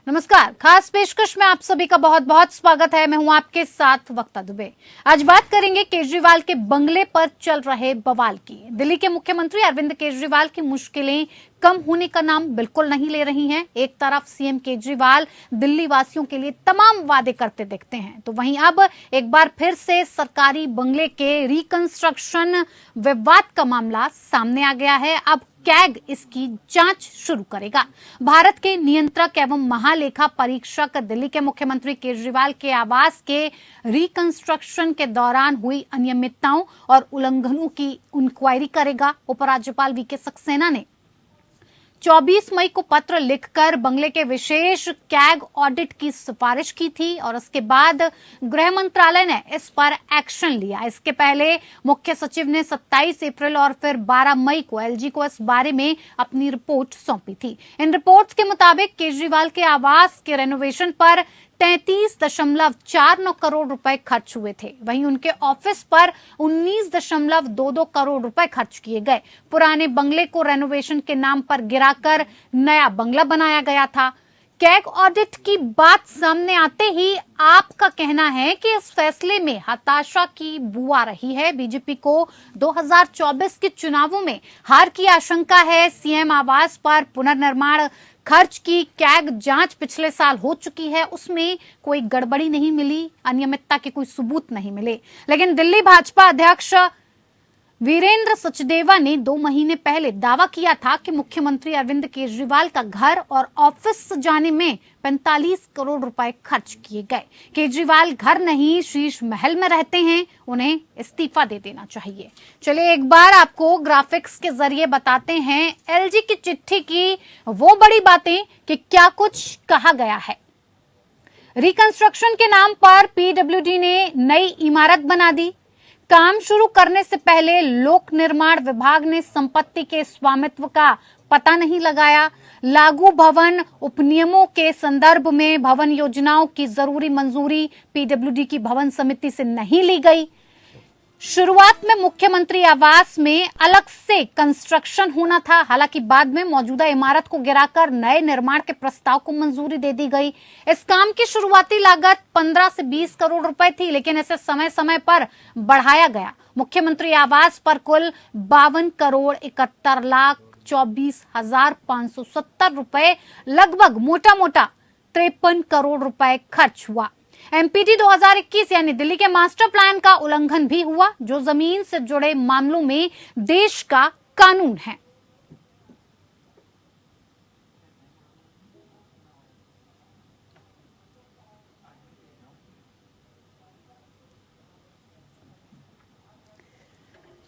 नमस्कार। खास पेशकश में आप सभी का बहुत बहुत स्वागत है। मैं हूं आपके साथ वक्ता दुबे। आज बात करेंगे केजरीवाल के बंगले पर चल रहे बवाल की। दिल्ली के मुख्यमंत्री अरविंद केजरीवाल की मुश्किलें कम होने का नाम बिल्कुल नहीं ले रही हैं। एक तरफ सीएम केजरीवाल दिल्ली वासियों के लिए तमाम वादे करते दिखते हैं, तो वहीं अब एक बार फिर से सरकारी बंगले के रिकंस्ट्रक्शन विवाद का मामला सामने आ गया है। अब कैग इसकी जांच शुरू करेगा। भारत के नियंत्रक एवं महालेखा परीक्षक दिल्ली के मुख्यमंत्री केजरीवाल के आवास के रिकंस्ट्रक्शन के दौरान हुई अनियमितताओं और उल्लंघनों की इंक्वायरी करेगा। उपराज्यपाल वीके सक्सेना ने 24 मई को पत्र लिखकर बंगले के विशेष कैग ऑडिट की सिफारिश की थी और उसके बाद गृह मंत्रालय ने इस पर एक्शन लिया। इसके पहले मुख्य सचिव ने 27 अप्रैल और फिर 12 मई को एलजी को इस बारे में अपनी रिपोर्ट सौंपी थी। इन रिपोर्ट्स के मुताबिक केजरीवाल के आवास के रेनोवेशन पर 33.49 करोड़ रुपए खर्च हुए थे। वहीं उनके ऑफिस पर 19.22 करोड़ रुपए खर्च किए गए। पुराने बंगले को रेनोवेशन के नाम पर गिराकर नया बंगला बनाया गया था। कैग ऑडिट की बात सामने आते ही आपका कहना है कि इस फैसले में हताशा की बू आ रही है। बीजेपी को 2024 के चुनावों में हार की आशंका है। सीएम आवास पर पुनर्निर्माण खर्च की कैग जांच पिछले साल हो चुकी है, उसमें कोई गड़बड़ी नहीं मिली, अनियमितता के कोई सबूत नहीं मिले। लेकिन दिल्ली भाजपा अध्यक्ष वीरेंद्र सचदेवा ने 2 महीने पहले दावा किया था कि मुख्यमंत्री अरविंद केजरीवाल का घर और ऑफिस सजाने में 45 करोड़ रुपए खर्च किए गए। केजरीवाल घर नहीं शीश महल में रहते हैं, उन्हें इस्तीफा दे देना चाहिए। चलिए एक बार आपको ग्राफिक्स के जरिए बताते हैं एलजी की चिट्ठी की वो बड़ी बातें कि क्या कुछ कहा गया है। रिकंस्ट्रक्शन के नाम पर पीडब्ल्यूडी ने नई इमारत बना दी। काम शुरू करने से पहले लोक निर्माण विभाग ने संपत्ति के स्वामित्व का पता नहीं लगाया। लागू भवन उपनियमों के संदर्भ में भवन योजनाओं की जरूरी मंजूरी पीडब्ल्यूडी की भवन समिति से नहीं ली गई। शुरुआत में मुख्यमंत्री आवास में अलग से कंस्ट्रक्शन होना था, हालांकि बाद में मौजूदा इमारत को गिराकर नए निर्माण के प्रस्ताव को मंजूरी दे दी गई। इस काम की शुरुआती लागत 15 से 20 करोड़ रुपए थी, लेकिन इसे समय समय पर बढ़ाया गया। मुख्यमंत्री आवास पर कुल 52 करोड़ 71 लाख 24,570 रुपए, लगभग मोटा मोटा 53 करोड़ रुपए खर्च हुआ। एमपीडी 2021 यानी दिल्ली के मास्टर प्लान का उल्लंघन भी हुआ, जो जमीन से जुड़े मामलों में देश का कानून है।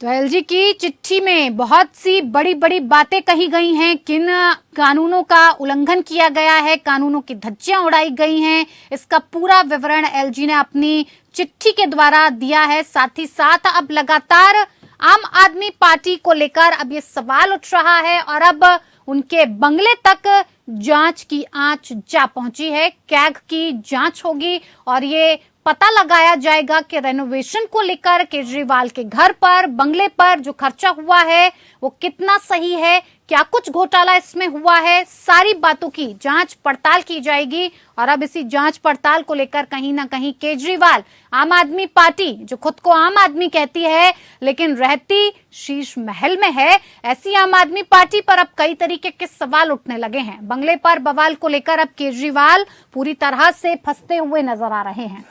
तो एलजी की चिट्ठी में बहुत सी बड़ी बड़ी बातें कही गई हैं। किन कानूनों का उल्लंघन किया गया है, कानूनों की धज्जियां उड़ाई गई हैं, इसका पूरा विवरण एलजी ने अपनी चिट्ठी के द्वारा दिया है। साथ ही साथ अब लगातार आम आदमी पार्टी को लेकर अब ये सवाल उठ रहा है और अब उनके बंगले तक जांच की आंच जा पहुंची है। कैग की जांच होगी और ये पता लगाया जाएगा कि रेनोवेशन को लेकर केजरीवाल के घर पर, बंगले पर जो खर्चा हुआ है वो कितना सही है, क्या कुछ घोटाला इसमें हुआ है। सारी बातों की जांच पड़ताल की जाएगी और अब इसी जांच पड़ताल को लेकर कहीं ना कहीं केजरीवाल, आम आदमी पार्टी जो खुद को आम आदमी कहती है लेकिन रहती शीश महल में है, ऐसी आम आदमी पार्टी पर अब कई तरीके के सवाल उठने लगे हैं। बंगले पर बवाल को लेकर अब केजरीवाल पूरी तरह से फंसते हुए नजर आ रहे हैं।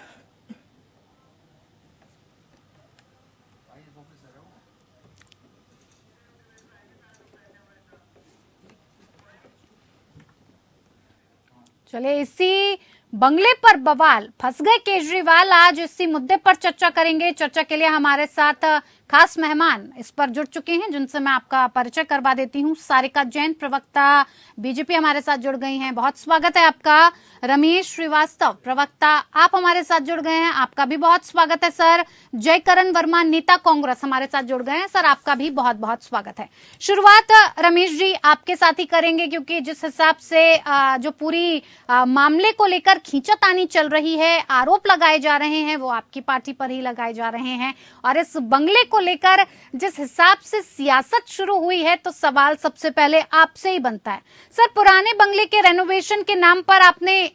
चले इसी बंगले पर बवाल, फंस गए केजरीवाल, आज इसी मुद्दे पर चर्चा करेंगे। चर्चा के लिए हमारे साथ खास मेहमान इस पर जुड़ चुके हैं, जिनसे मैं आपका परिचय करवा देती हूं। सारिका जैन, प्रवक्ता बीजेपी, हमारे साथ जुड़ गई हैं, बहुत स्वागत है आपका। रमेश श्रीवास्तव, प्रवक्ता, आप हमारे साथ जुड़ गए हैं, आपका भी बहुत स्वागत है सर। जयकरण वर्मा, नेता कांग्रेस, हमारे साथ जुड़ गए हैं, सर आपका भी बहुत बहुत स्वागत है। शुरुआत रमेश जी आपके साथ ही करेंगे, क्योंकि जिस हिसाब से जो पूरी मामले को लेकर खींचातानी चल रही है, आरोप लगाए जा रहे हैं, वो आपकी पार्टी पर ही लगाए जा रहे हैं। और इस बंगले को लेकर जिस हिसाब से सियासत शुरू हुई है, तो सवाल सबसे पहले आपसे ही बनता है। सर, पुराने बंगले के रेनोवेशन के नाम पर आपने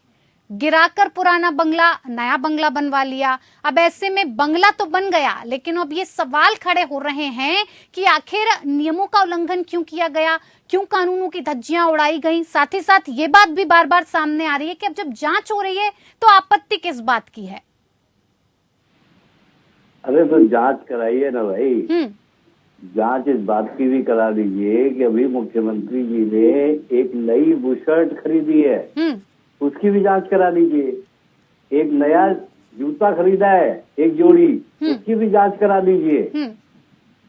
गिराकर पुराना बंगला नया बंगला बनवा लिया। अब ऐसे में बंगला तो बन गया, लेकिन अब ये सवाल खड़े हो रहे हैं कि आखिर नियमों का उल्लंघन क्यों किया गया, क्यों कानूनों की धज्जियां उड़ाई गई। साथ ही साथ ये बात भी बार बार सामने आ रही है कि अब जब जांच हो रही है तो आपत्ति किस बात की है। अरे तो जांच कराइए ना भाई। जांच इस बात की भी करा दीजिए कि अभी मुख्यमंत्री जी ने एक नई बुशर्ट खरीदी है, उसकी भी जांच करा लीजिए। एक नया जूता खरीदा है, एक जोड़ी, उसकी भी जांच करा लीजिए।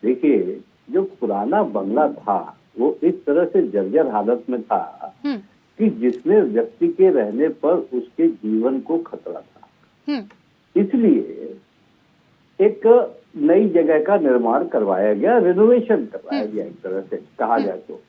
देखिए, जो पुराना बंगला था वो इस तरह से जर्जर हालत में था कि जिसमें व्यक्ति के रहने पर उसके जीवन को खतरा था। इसलिए एक नई जगह का निर्माण करवाया गया, रेनोवेशन करवाया गया, एक तरह से कहा जाए तो।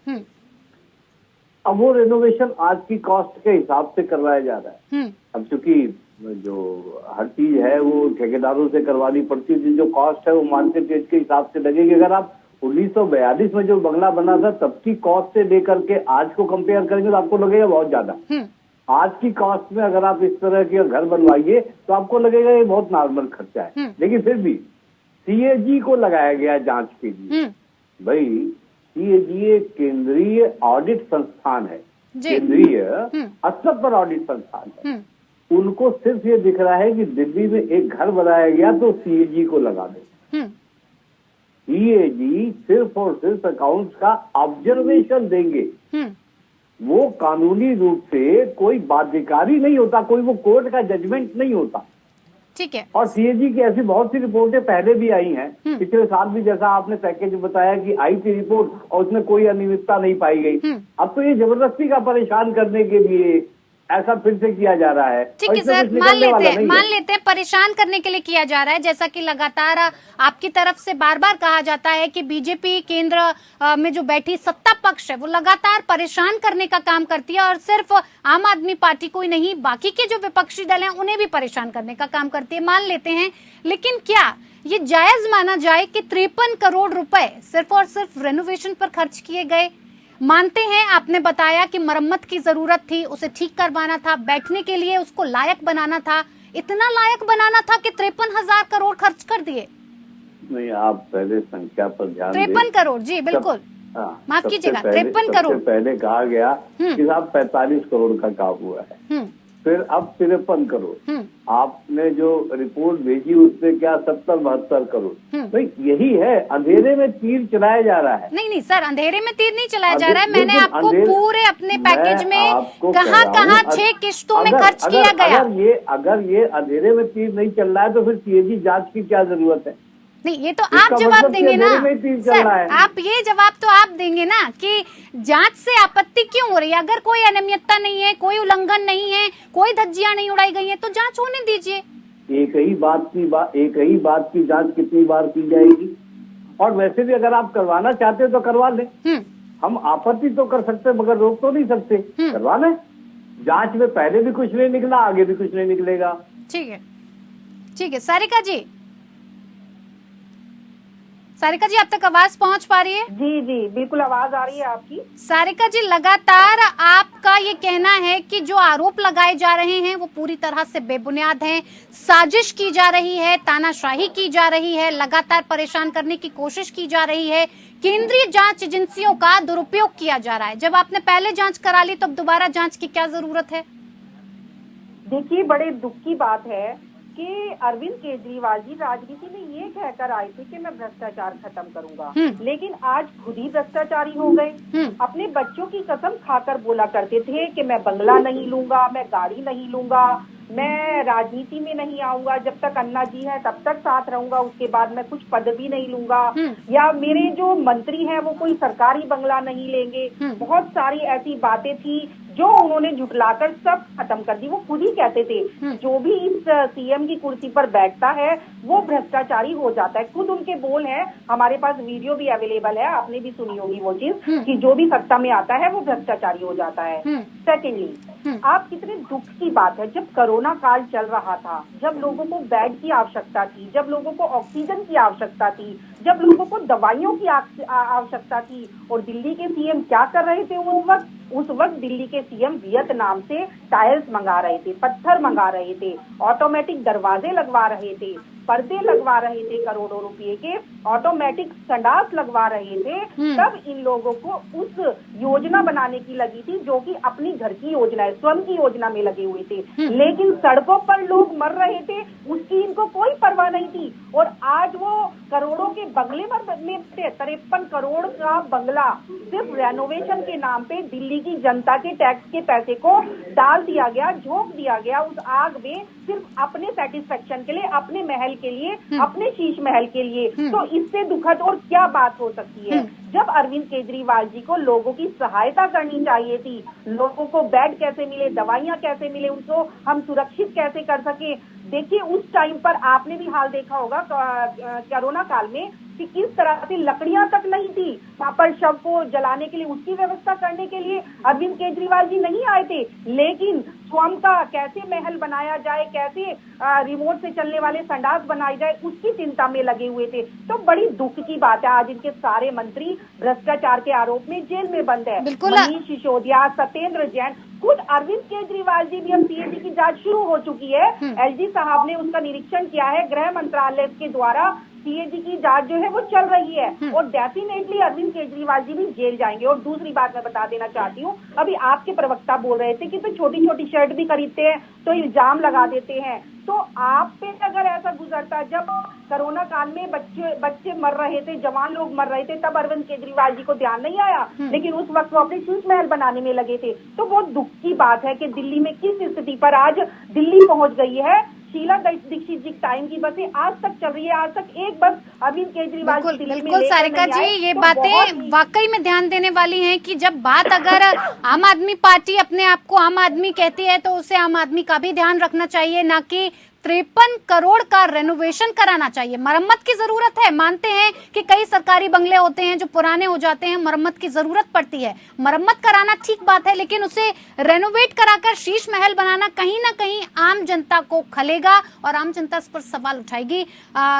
अब वो रेनोवेशन आज की कॉस्ट के हिसाब से करवाया जा रहा है। अब चूंकि जो हर चीज है वो ठेकेदारों से करवानी पड़ती है, जो कॉस्ट है वो मार्केट रेट के हिसाब से लगेगी। अगर आप 1942 में जो बंगला बना था तब की कॉस्ट से लेकर के आज को कंपेयर करेंगे तो आपको लगेगा बहुत ज्यादा। आज की कॉस्ट में अगर आप इस तरह के घर बनवाइए तो आपको लगेगा ये बहुत नॉर्मल खर्चा है। लेकिन फिर भी सीएजी को लगाया गया जांच के लिए। भाई, सीएजी एक केंद्रीय ऑडिट संस्थान है, केंद्रीय स्तर पर ऑडिट संस्थान है। उनको सिर्फ ये दिख रहा है कि दिल्ली में एक घर बनाया गया तो सीएजी को लगा दे। सीएजी सिर्फ और सिर्फ अकाउंट्स का ऑब्जर्वेशन देंगे, वो कानूनी रूप से कोई बाध्यकारी नहीं होता, कोई वो कोर्ट का जजमेंट नहीं होता। ठीक है। और सीएजी की ऐसी बहुत सी रिपोर्टें पहले भी आई हैं, पिछले साल भी जैसा आपने पैकेज बताया कि आई थी रिपोर्ट और उसमें कोई अनियमितता नहीं पाई गई। अब तो ये जबरदस्ती का परेशान करने के लिए ऐसा फिर से किया जा रहा है। ठीक है सर, मान लेते हैं परेशान करने के लिए किया जा रहा है। जैसा कि लगातार आपकी तरफ से बार बार कहा जाता है कि बीजेपी केंद्र में जो बैठी सत्ता पक्ष है वो लगातार परेशान करने का काम करती है, और सिर्फ आम आदमी पार्टी को ही नहीं, बाकी के जो विपक्षी दल हैं उन्हें भी परेशान करने का काम करती है। मान लेते हैं, लेकिन क्या ये जायज माना जाए कि 53 करोड़ रुपए सिर्फ और सिर्फ रेनोवेशन पर खर्च किए गए? मानते हैं, आपने बताया कि मरम्मत की जरूरत थी, उसे ठीक करवाना था, बैठने के लिए उसको लायक बनाना था। इतना लायक बनाना था कि 53,000 करोड़ खर्च कर दिए? नहीं, आप पहले संख्या पर ध्यान दें। 53 करोड़, जी बिल्कुल, माफ कीजिएगा, 53 करोड़। पहले कहा गया कि साहब 45 करोड़ का काम हुआ है, फिर अब 53 करोड़। आपने जो रिपोर्ट भेजी उसमें क्या 70-72 करोड़। तो यही है, अंधेरे में तीर चलाया जा रहा है। नहीं सर, अंधेरे में तीर नहीं चलाया जा रहा है। मैंने आपको पूरे अपने पैकेज में कहाँ 6 किश्तों में खर्च किया गया। अगर ये अंधेरे में तीर नहीं चल रहा है तो फिर सीएजी जांच की क्या जरूरत है? नहीं, ये तो आप जवाब देंगे ना सर, आप ये जवाब तो आप देंगे ना कि जांच से आपत्ति क्यों हो रही है। अगर कोई अनियमितता नहीं है, कोई उल्लंघन नहीं है, कोई धज्जियां नहीं उड़ाई गई है, तो जांच होने दीजिए। एक ही बात की जांच कितनी बार की जाएगी? और वैसे भी अगर आप करवाना चाहते हो तो करवा लें। हम आपत्ति तो कर सकते मगर रोक तो नहीं सकते, करवा लें। जांच में पहले भी कुछ नहीं निकला, आगे भी कुछ नहीं निकलेगा। ठीक है, ठीक है। सारिका जी, अब तक आवाज पहुंच पा रही है? जी जी, बिल्कुल आवाज आ रही है आपकी। सारिका जी, लगातार आपका ये कहना है कि जो आरोप लगाए जा रहे हैं वो पूरी तरह से बेबुनियाद हैं, साजिश की जा रही है, तानाशाही की जा रही है, लगातार परेशान करने की कोशिश की जा रही है, केंद्रीय जांच एजेंसियों का दुरुपयोग किया जा रहा है। जब आपने पहले जांच करा ली तो अब दोबारा जांच की क्या जरूरत है? देखिए, बड़े दुख की बात है कि अरविंद केजरीवाल जी राजनीति में ये कहकर आए थे कि मैं भ्रष्टाचार खत्म करूंगा, लेकिन आज खुद ही भ्रष्टाचारी हो गए। अपने बच्चों की कसम खाकर बोला करते थे कि मैं बंगला नहीं लूंगा, मैं गाड़ी नहीं लूंगा, मैं राजनीति में नहीं आऊंगा, जब तक अन्ना जी है तब तक साथ रहूंगा, उसके बाद मैं कुछ पद भी नहीं लूंगा, या मेरे जो मंत्री हैं वो कोई सरकारी बंगला नहीं लेंगे। बहुत सारी ऐसी बातें थी जो उन्होंने झुठलाकर सब खत्म कर दी। वो खुद ही कहते थे जो भी इस सीएम की कुर्सी पर बैठता है वो भ्रष्टाचारी हो जाता है। खुद उनके बोल है, हमारे पास वीडियो भी अवेलेबल है, आपने भी सुनी होगी वो चीज कि जो भी सत्ता में आता है वो भ्रष्टाचारी हो जाता है। सेकेंडली, आप कितने दुख की बात है, जब कोरोना काल चल रहा था, जब लोगों को बेड की आवश्यकता थी, जब लोगों को ऑक्सीजन की आवश्यकता थी, जब लोगों को दवाइयों की आवश्यकता थी, और दिल्ली के सीएम क्या कर रहे थे उस वक्त दिल्ली के सीएम वियतनाम से टाइल्स मंगा रहे थे, पत्थर मंगा रहे थे, ऑटोमेटिक दरवाजे लगवा रहे थे, पर्दे लगवा रहे थे, करोड़ों रुपए के ऑटोमेटिक संडास लगवा रहे थे। तब इन लोगों को उस योजना बनाने की लगी थी जो कि अपनी घर की योजना है, स्वयं की योजना में लगे हुए थे। लेकिन सड़कों पर लोग मर रहे थे, उसकी इनको कोई परवाह नहीं थी। और आज वो करोड़ों के बंगले में 53 करोड़ का बंगला सिर्फ रेनोवेशन के नाम पे दिल्ली की जनता के टैक्स के पैसे को डाल दिया गया, झोंक दिया गया उस आग में, सिर्फ अपने सेटिस्फेक्शन के लिए, अपने महल के लिए, अपने शीश महल के लिए। तो इससे दुखद और क्या बात हो सकती है? जब अरविंद केजरीवाल जी को लोगों की सहायता करनी चाहिए थी, लोगों को बेड कैसे मिले, दवाइयां कैसे मिले, उनको हम सुरक्षित कैसे कर सके। देखिए उस टाइम पर आपने भी हाल देखा होगा कोरोना काल में कि किस तरह से लकड़ियां तक नहीं थी वहां पर शव को जलाने के लिए, उसकी व्यवस्था करने के लिए अरविंद केजरीवाल जी नहीं आए थे। लेकिन स्वयं का कैसे महल बनाया जाए, कैसे रिमोट से चलने वाले संडास बनाए जाए, उसकी चिंता में लगे हुए थे। तो बड़ी दुख की बात है आज इनके सारे मंत्री भ्रष्टाचार के आरोप में जेल में बंद है। मनीष सिसोदिया, सत्येंद्र जैन, खुद अरविंद केजरीवाल जी भी, अब सीएजी की जांच शुरू हो चुकी है, एलजी साहब ने उसका निरीक्षण किया है, गृह मंत्रालय के द्वारा सीएजी की जांच जो है वो चल रही है, और डेफिनेटली अरविंद केजरीवाल जी भी जेल जाएंगे। और दूसरी बात मैं बता देना चाहती हूँ, अभी आपके प्रवक्ता बोल रहे थे कि तो छोटी छोटी शर्ट भी खरीदते हैं तो इल्जाम लगा देते हैं। तो आप पे अगर ऐसा गुजरता, जब कोरोना काल में बच्चे मर रहे थे, जवान लोग मर रहे थे, तब अरविंद केजरीवाल जी को ध्यान नहीं आया, लेकिन उस वक्त वो अपने शीश महल बनाने में लगे थे। तो बहुत दुख की बात है कि दिल्ली में किस स्थिति पर आज दिल्ली पहुंच गई है। शीला दीक्षित जी टाइम की बसें आज तक चल रही है, आज तक एक बस अरविंद केजरीवाल जी दिल्ली में बिल्कुल सारिका जी, ये बातें वाकई में ध्यान देने वाली हैं कि जब बात अगर आम आदमी पार्टी अपने आप को आम आदमी कहती है तो उसे आम आदमी का भी ध्यान रखना चाहिए, ना कि 53 करोड़ का रेनोवेशन कराना चाहिए। मरम्मत की जरूरत है, मानते हैं कि कई सरकारी बंगले होते हैं जो पुराने हो जाते हैं, मरम्मत की जरूरत पड़ती है, मरम्मत कराना ठीक बात है, लेकिन उसे रेनोवेट कराकर शीश महल बनाना कहीं ना कहीं आम जनता को खलेगा और आम जनता इस पर सवाल उठाएगी।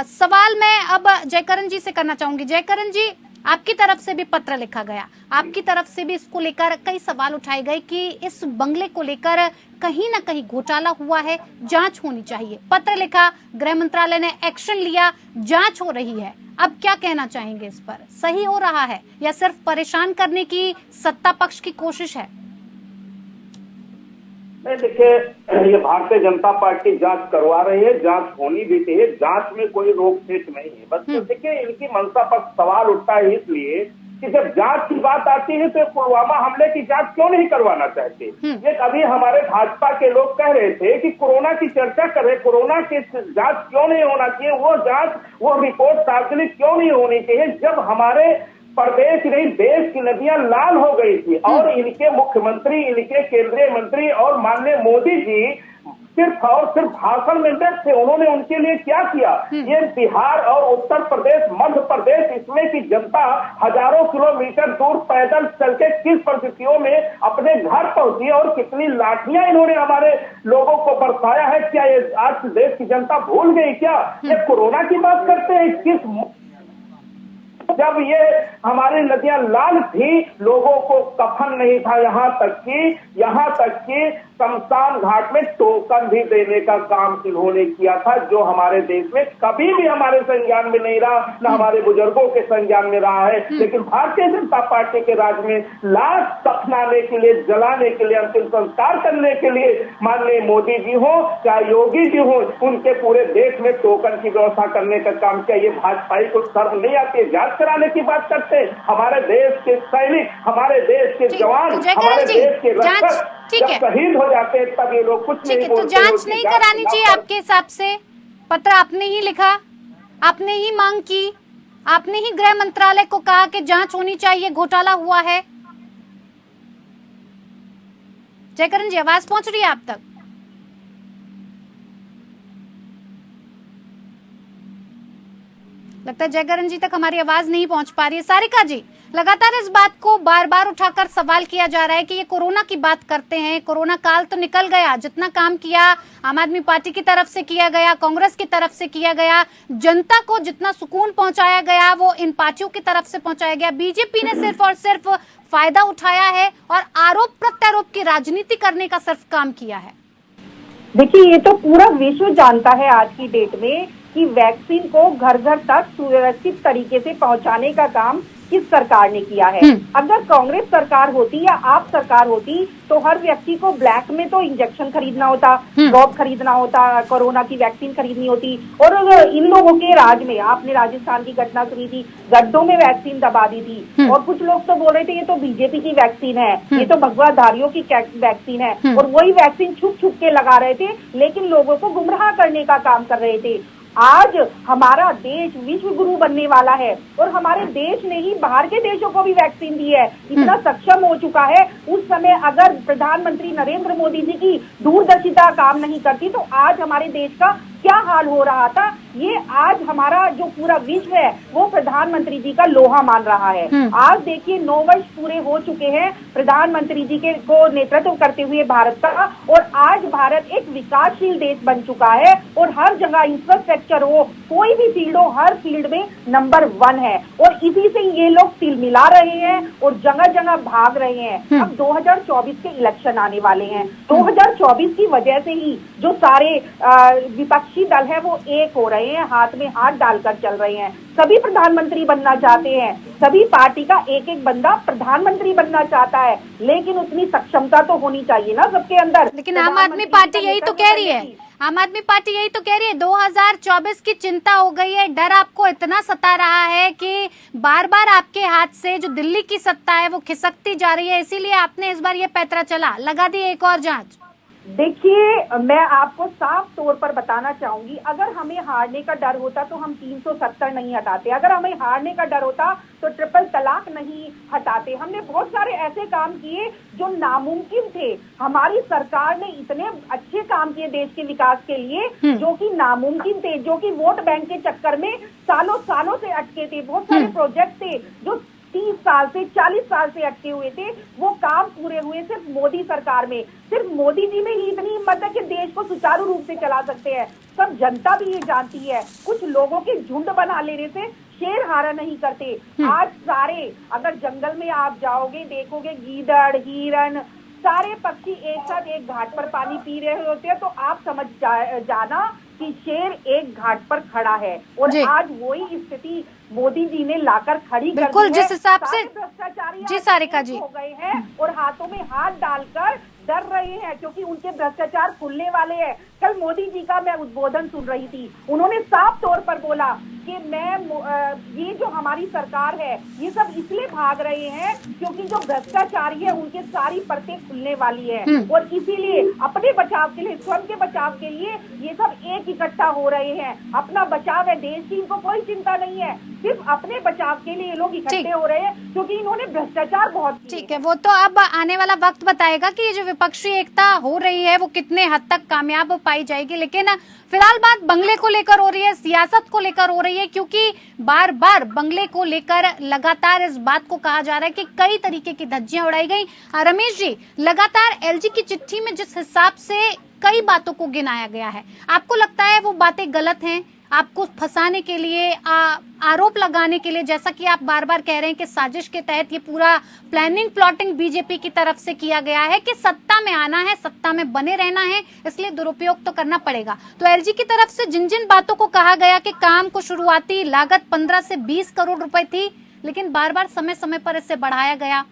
सवाल मैं अब जयकरण जी से करना चाहूंगी। जयकरण जी, आपकी तरफ से भी पत्र लिखा गया, आपकी तरफ से भी इसको लेकर कई सवाल उठाए गए कि इस बंगले को लेकर कहीं ना कहीं घोटाला हुआ है, जांच होनी चाहिए। पत्र लिखा, गृह मंत्रालय ने एक्शन लिया, जांच हो रही है। अब क्या कहना चाहेंगे इस पर? सही हो रहा है या सिर्फ परेशान करने की सत्ता पक्ष की कोशिश है? नहीं, देखिए, ये भारतीय जनता पार्टी जांच करवा रही है, जांच होनी भी चाहिए, जांच में कोई रोक टोक नहीं है। बस देखिए इनकी मंशा पर सवाल उठता है इसलिए कि जब जांच की बात आती है तो पुलवामा हमले की जांच क्यों नहीं करवाना चाहते। ये अभी हमारे भाजपा के लोग कह रहे थे कि कोरोना की चर्चा करें, कोरोना की जांच क्यों नहीं होना चाहिए, वो जांच, वो रिपोर्ट सार्वजनिक क्यों नहीं होनी चाहिए। जब हमारे प्रदेश नहीं देश की नदियां लाल हो गई थी और इनके मुख्यमंत्री, इनके केंद्रीय मंत्री और माननीय मोदी जी सिर्फ और सिर्फ भाषण में व्यस्त थे। उन्होंने उनके लिए क्या किया? ये बिहार और उत्तर प्रदेश, मध्य प्रदेश, इसमें की जनता हजारों किलोमीटर दूर पैदल चल के किस परिस्थितियों में अपने घर पहुंची और कितनी लाठियां इन्होंने हमारे लोगों को बरसाया है। क्या ये आज देश की जनता भूल गई क्या? ये कोरोना की बात करते हैं, किस जब ये हमारी नदियां लाल थी, लोगों को कफन नहीं था, यहाँ तक कि शमशान घाट में टोकन भी देने का काम इन्होंने किया था, जो हमारे देश में कभी भी हमारे संज्ञान में नहीं रहा, न हमारे बुजुर्गों के संज्ञान में रहा है। लेकिन भारतीय जनता पार्टी के राज में लाश दफनाने के लिए, जलाने के लिए, अंतिम संस्कार करने के लिए माननीय मोदी जी हो चाहे योगी जी हो, उनके पूरे देश में टोकन की व्यवस्था करने का काम किया। ये भाजपाई को शर्म नहीं आती है? जांच कराने की बात करते हैं। हमारे देश के सैनिक, हमारे देश के जवान, हमारे देश के रक्षक जब शहीद हो जाते हैं तब ये लोग कुछ नहीं बोलते। तो जांच नहीं करानी चाहिए आपके हिसाब से? पत्र आपने ही लिखा, आपने ही मांग की, आपने ही गृह मंत्रालय को कहा कि जांच होनी चाहिए, घोटाला हुआ है। जयकरण जी, आवाज पहुंच रही है आप तक? लगता है जयकरण जी तक हमारी आवाज नहीं पहुंच पा रही है। सारिका जी, लगातार इस बात को बार बार उठाकर सवाल किया जा रहा है कि ये कोरोना की बात करते हैं, कोरोना काल तो निकल गया, जितना काम किया आम आदमी पार्टी की तरफ से किया गया, कांग्रेस की तरफ से किया गया, जनता को जितना सुकून पहुंचाया गया वो इन पार्टियों की तरफ से पहुंचाया गया। बीजेपी ने सिर्फ और सिर्फ फायदा उठाया है और आरोप प्रत्यारोप की राजनीति करने का सिर्फ काम किया है। देखिए, ये तो पूरा विश्व जानता है आज की डेट में कि वैक्सीन को घर घर तक सुव्यवस्थित तरीके से पहुंचाने का काम किस सरकार ने किया है। अगर कांग्रेस सरकार होती या आप सरकार होती तो हर व्यक्ति को ब्लैक में तो इंजेक्शन खरीदना होता, ड्रॉप खरीदना होता, कोरोना की वैक्सीन खरीदनी होती। और इन लोगों के राज में, आपने राजस्थान की घटना सुनी थी, गड्ढों में वैक्सीन दबा दी थी और कुछ लोग तो बोल रहे थे ये तो बीजेपी की वैक्सीन है, ये तो भगवाधारियों की वैक्सीन है, और वही वैक्सीन छुप छुप के लगा रहे थे, लेकिन लोगों को गुमराह करने का काम कर रहे थे। आज हमारा देश विश्व गुरु बनने वाला है और हमारे देश ने ही बाहर के देशों को भी वैक्सीन दी है, इतना सक्षम हो चुका है। उस समय अगर प्रधानमंत्री नरेंद्र मोदी जी की दूरदर्शिता काम नहीं करती तो आज हमारे देश का क्या हाल हो रहा था। ये आज हमारा जो पूरा विश्व है वो प्रधानमंत्री जी का लोहा मान रहा है। आज देखिए 9 वर्ष पूरे हो चुके हैं प्रधानमंत्री जी के को नेतृत्व करते हुए भारत का, और आज भारत एक विकासशील देश बन चुका है और हर जगह इंफ्रास्ट्रक्चर हो, कोई भी फील्ड हो, हर फील्ड में नंबर 1 है। और इसी से ये लोग तिल मिला रहे हैं और जगह जगह भाग रहे हैं। अब 2024 के इलेक्शन आने वाले हैं, 2024 की वजह से ही जो सारे विपक्षी दल है वो एक हो रहे हैं, हाथ में हाथ डालकर चल रहे हैं। सभी प्रधानमंत्री बनना चाहते हैं, सभी पार्टी का एक एक बंदा प्रधानमंत्री बनना चाहता है, लेकिन उतनी सक्षमता तो होनी चाहिए ना सबके अंदर। लेकिन आम आदमी पार्टी यही तो कह रही है, आम आदमी पार्टी यही तो कह रही है 2024 की चिंता हो गई है, डर आपको इतना सता रहा है कि बार बार आपके हाथ से जो दिल्ली की सत्ता है वो खिसकती जा रही है, इसीलिए आपने इस बार ये पैंतरा चला, लगा दी एक और जांच। देखिए, मैं आपको साफ तौर पर बताना चाहूंगी, अगर हमें हारने का डर होता तो हम 370 नहीं हटाते, अगर हमें हारने का डर होता तो ट्रिपल तलाक नहीं हटाते। हमने बहुत सारे ऐसे काम किए जो नामुमकिन थे। हमारी सरकार ने इतने अच्छे काम किए देश के विकास के लिए जो कि नामुमकिन थे, जो कि वोट बैंक के चक्कर में सालों सालों से अटके थे। बहुत सारे प्रोजेक्ट थे जो 30 साल से 40 साल से अटके हुए थे, वो काम पूरे हुए सिर्फ मोदी सरकार में। सिर्फ मोदी जी में ही इतनी हिम्मत है कि देश को सुचारू रूप से चला सकते हैं। सब जनता भी ये जानती है, कुछ लोगों के झुंड बना लेने से शेर हारा नहीं करते। आज सारे, अगर जंगल में आप जाओगे देखोगे गीदड़, हिरन, सारे पक्षी एक साथ एक घाट पर पानी पी रहे होते हैं, तो आप समझ जाना कि शेर एक घाट पर खड़ा है। और आज वही स्थिति मोदी जी ने लाकर खड़ी कर दी है। जिस हिसाब से भ्रष्टाचारी जी सारिका जी हो गए हैं और हाथों में हाथ डालकर डर रहे हैं क्योंकि उनके भ्रष्टाचार खुलने वाले हैं। कल मोदी जी का मैं उद्बोधन सुन रही थी, उन्होंने साफ तौर पर बोला कि ये जो हमारी सरकार है ये सब इसलिए भाग रहे हैं क्योंकि जो भ्रष्टाचारी है उनके सारी परतें खुलने वाली है, और इसीलिए अपने बचाव के लिए, स्वयं के बचाव के लिए ये सब एक इकट्ठा हो रहे हैं। अपना बचाव है देश की, इनको कोई चिंता नहीं है, सिर्फ अपने बचाव के लिए लोग इकट्ठे हो रहे हैं क्योंकि इन्होंने भ्रष्टाचार बहुत किए। ठीक है, वो तो अब आने वाला वक्त बताएगा कि ये जो विपक्षी एकता हो रही है वो कितने हद तक कामयाब पाई जाएगी। लेकिन फिलहाल बात बंगले को लेकर हो रही है, सियासत को लेकर हो रही है, क्योंकि बार बार बंगले को लेकर लगातार इस बात को कहा जा रहा है कि कई तरीके की धज्जियां उड़ाई गई। रमेश जी, लगातार एलजी की चिट्ठी में जिस हिसाब से कई बातों को गिनाया गया है, आपको लगता है वो बातें गलत हैं? आपको फंसाने के लिए, आरोप लगाने के लिए, जैसा कि आप बार बार कह रहे हैं कि साजिश के तहत ये पूरा प्लानिंग प्लॉटिंग बीजेपी की तरफ से किया गया है कि सत्ता में आना है, सत्ता में बने रहना है, इसलिए दुरुपयोग तो करना पड़ेगा। तो एलजी की तरफ से जिन जिन बातों को कहा गया कि काम को शुरुआती लागत 15 से 20 करोड़ रुपए थी, लेकिन बार बार समय समय पर इससे बढ़ाया गया,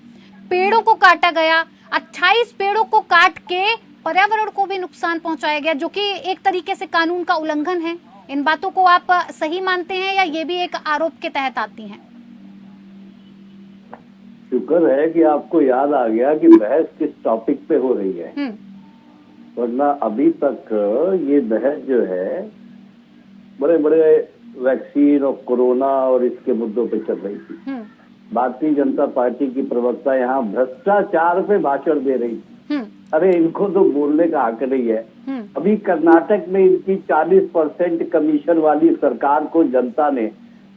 पेड़ों को काटा गया, 28 पेड़ों को काट के पर्यावरण को भी नुकसान पहुंचाया गया, जो कि एक तरीके से कानून का उल्लंघन है। इन बातों को आप सही मानते हैं या ये भी एक आरोप के तहत आती हैं? शुक्र है कि आपको याद आ गया कि बहस किस टॉपिक पे हो रही है, वरना अभी तक ये बहस जो है बड़े बड़े वैक्सीन और कोरोना और इसके मुद्दों पे चल रही थी। भारतीय जनता पार्टी की प्रवक्ता यहाँ भ्रष्टाचार पे भाषण दे रही थी। अरे इनको तो बोलने का हक नहीं है। अभी कर्नाटक में इनकी 40% कमीशन वाली सरकार को जनता ने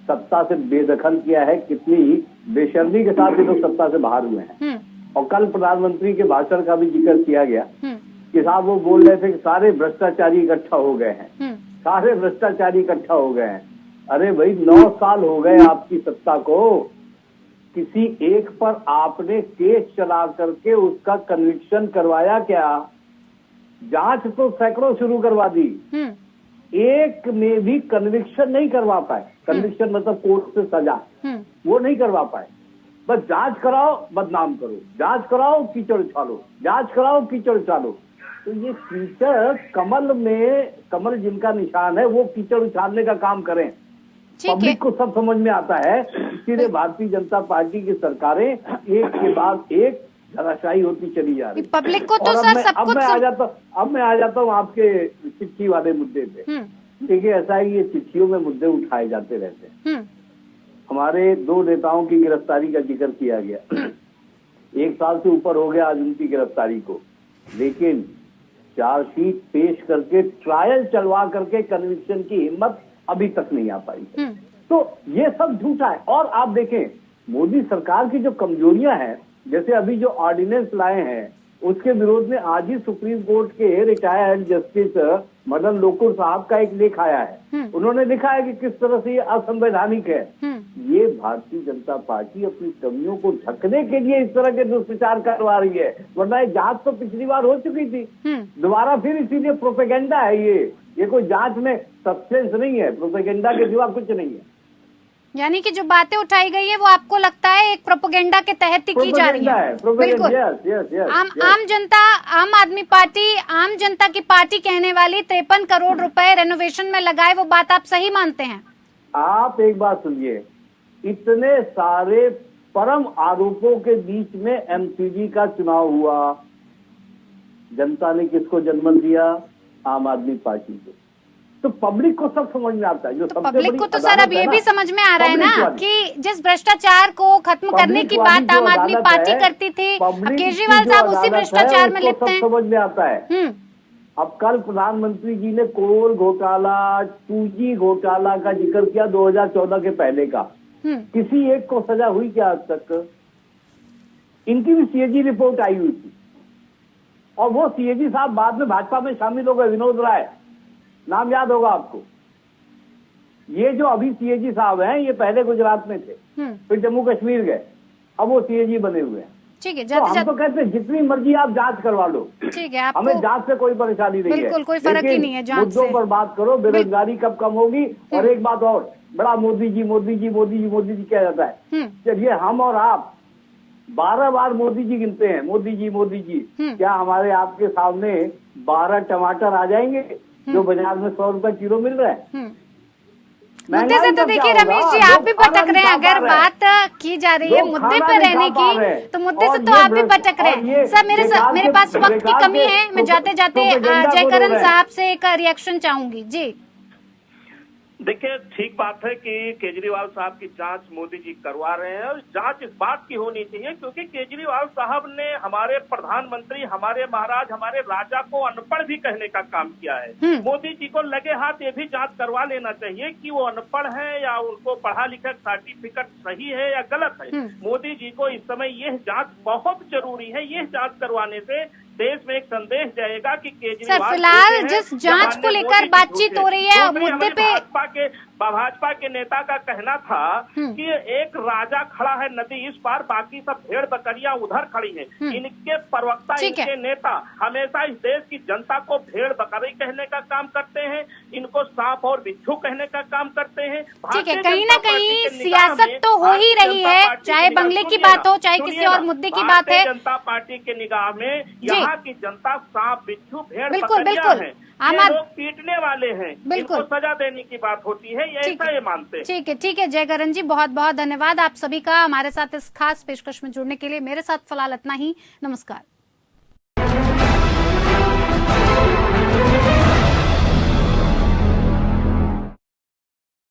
सत्ता से बेदखल किया है। कितनी बेशर्मी के साथ ये लोग सत्ता से बाहर हुए हैं। और कल प्रधानमंत्री के भाषण का भी जिक्र किया गया कि साहब वो बोल रहे थे कि सारे भ्रष्टाचारी इकट्ठा हो गए हैं, सारे भ्रष्टाचारी इकट्ठा हो गए हैं। अरे भाई 9 साल हो गए आपकी सत्ता को, किसी एक पर आपने केस चला करके उसका कन्विक्शन करवाया क्या? जांच तो सैकड़ों शुरू करवा दी, एक में भी कन्विक्शन नहीं करवा पाए। कन्विक्शन मतलब कोर्ट से सजा, वो नहीं करवा पाए। बस जांच कराओ बदनाम करो, जांच कराओ कीचड़ उछालो, जांच कराओ कीचड़ उछालो। तो ये कीचड़ कमल जिनका निशान है वो कीचड़ उछालने का काम करें। पब्लिक को सब समझ में आता है। इसीलिए भारतीय जनता पार्टी की सरकारें एक के बाद एक धराशायी होती चली जा रही। पब्लिक को तो सर सब कुछ अब मैं आ जाता हूँ आपके चिट्ठी वाले मुद्दे पे। देखिए ऐसा है, ये चिट्ठियों में मुद्दे उठाए जाते रहते हैं। हमारे 2 नेताओं की गिरफ्तारी का जिक्र किया गया। 1 साल से ऊपर हो गया आज उनकी गिरफ्तारी को, लेकिन चार्जशीट पेश करके ट्रायल चलवा करके कन्विक्शन की हिम्मत अभी तक नहीं आ पाई। तो ये सब झूठा है। और आप देखें मोदी सरकार की जो कमजोरियां हैं, जैसे अभी जो ऑर्डिनेंस लाए हैं उसके विरोध में आज ही सुप्रीम कोर्ट के रिटायर्ड जस्टिस मदन लोकुर साहब का एक लेख आया है। उन्होंने लिखा है कि किस तरह से ये असंवैधानिक है। ये भारतीय जनता पार्टी अपनी कमियों को ढकने के लिए इस तरह के दुष्प्रचार करवा रही है, वरना जांच तो पिछली बार हो चुकी थी। दोबारा फिर इसीलिए प्रोपेगेंडा है ये कोई जांच में सब्सटेंस नहीं है, प्रोपेगेंडा के सिवा कुछ नहीं है। यानी कि जो बातें उठाई गई है वो आपको लगता है एक प्रोपेगेंडा के तहत ही की जा रही है। बिल्कुल। आम जनता, आम आदमी पार्टी, आम जनता की पार्टी कहने वाली 53 करोड़ रुपए रेनोवेशन में लगाए, वो बात आप सही मानते हैं? आप एक बात सुनिए, इतने सारे परम आरोपों के बीच में एमसीडी का चुनाव हुआ, जनता ने किसको जनमत दिया? आम आदमी पार्टी को। तो पब्लिक को सब समझ में आता है। जो तो पब्लिक को तो सर अब ये भी समझ में आ रहा है ना कि जिस भ्रष्टाचार को खत्म करने की बात आम आदमी पार्टी करती थी, अब केजरीवाल साहब उसी भ्रष्टाचार में लिप्त हैं। समझ में आता है। अब कल प्रधानमंत्री जी ने कोल घोटाला, 2G घोटाला का जिक्र किया 2014 के पहले का। किसी एक को सजा हुई क्या आज तक? इनकी भी CAG रिपोर्ट आई हुई थी और वो CAG साहब बाद में भाजपा में शामिल हो गए, विनोद राय, नाम याद होगा आपको। ये जो अभी CAG साहब हैं ये पहले गुजरात में थे, फिर जम्मू कश्मीर गए, अब वो CAG बने हुए हैं। ठीक है, तो हम तो कहते हैं जितनी मर्जी आप जांच करवा लो, ठीक है, आपको हमें जांच से कोई परेशानी नहीं है, बिल्कुल कोई फर्क ही नहीं है जांच से। मुद्दों पर बात करो, बेरोजगारी कब कम होगी। और एक बात और, बड़ा मोदी जी मोदी जी मोदी जी मोदी जी किया जाता है। चलिए हम और आप 12 बार मोदी जी गिनते हैं, मोदी जी मोदी जी। क्या हमारे आपके सामने 12 टमाटर आ जाएंगे जो बाजार में 100 रुपए किलो मिल रहा है? मुद्दे से तो देखिए रमेश जी आप भी भटक रहे हैं। अगर बात की जा रही है मुद्दे पर रहने की, तो मुद्दे से तो आप भी भटक रहे हैं। सर मेरे पास वक्त की कमी है, मैं जाते जाते जयकरण साहब से एक रिएक्शन चाहूंगी। जी देखिए, ठीक बात है कि केजरीवाल साहब की जांच मोदी जी करवा रहे हैं और जांच इस बात की होनी चाहिए क्योंकि केजरीवाल साहब ने हमारे प्रधानमंत्री, हमारे महाराज, हमारे राजा को अनपढ़ भी कहने का काम किया है। मोदी जी को लगे हाथ ये भी जांच करवा लेना चाहिए कि वो अनपढ़ है या उनको पढ़ा लिखा सर्टिफिकेट सही है या गलत है। मोदी जी को इस समय यह जांच बहुत जरूरी है। यह जांच करवाने से देश में एक संदेश जाएगा कि केजरीवाल फिलहाल जिस जांच को लेकर बातचीत हो रही है मुद्दे पे भाजपा के नेता का कहना था कि एक राजा खड़ा है नदी इस पार, बाकी सब भेड़ बकरियां उधर खड़ी हैं। इनके प्रवक्ता, इनके नेता हमेशा इस देश की जनता को भेड़ बकरी कहने का काम करते हैं, इनको सांप और बिच्छू कहने का काम करते हैं। ठीक है, कहीं ना कहीं सियासत तो हो ही रही है, चाहे बंगले की बात हो चाहे किसी और मुद्दे की बात है। जनता पार्टी के निगाह में यहाँ की जनता सांप बिच्छू भेड़ बकरियां हैं, ये लोग पीटने वाले हैं, इनको सजा देने की बात होती है, ये ऐसा ये मानते हैं। ठीक है जयकरण जी, बहुत बहुत धन्यवाद आप सभी का हमारे साथ इस खास पेशकश में जुड़ने के लिए। मेरे साथ फिलहाल इतना ही, नमस्कार।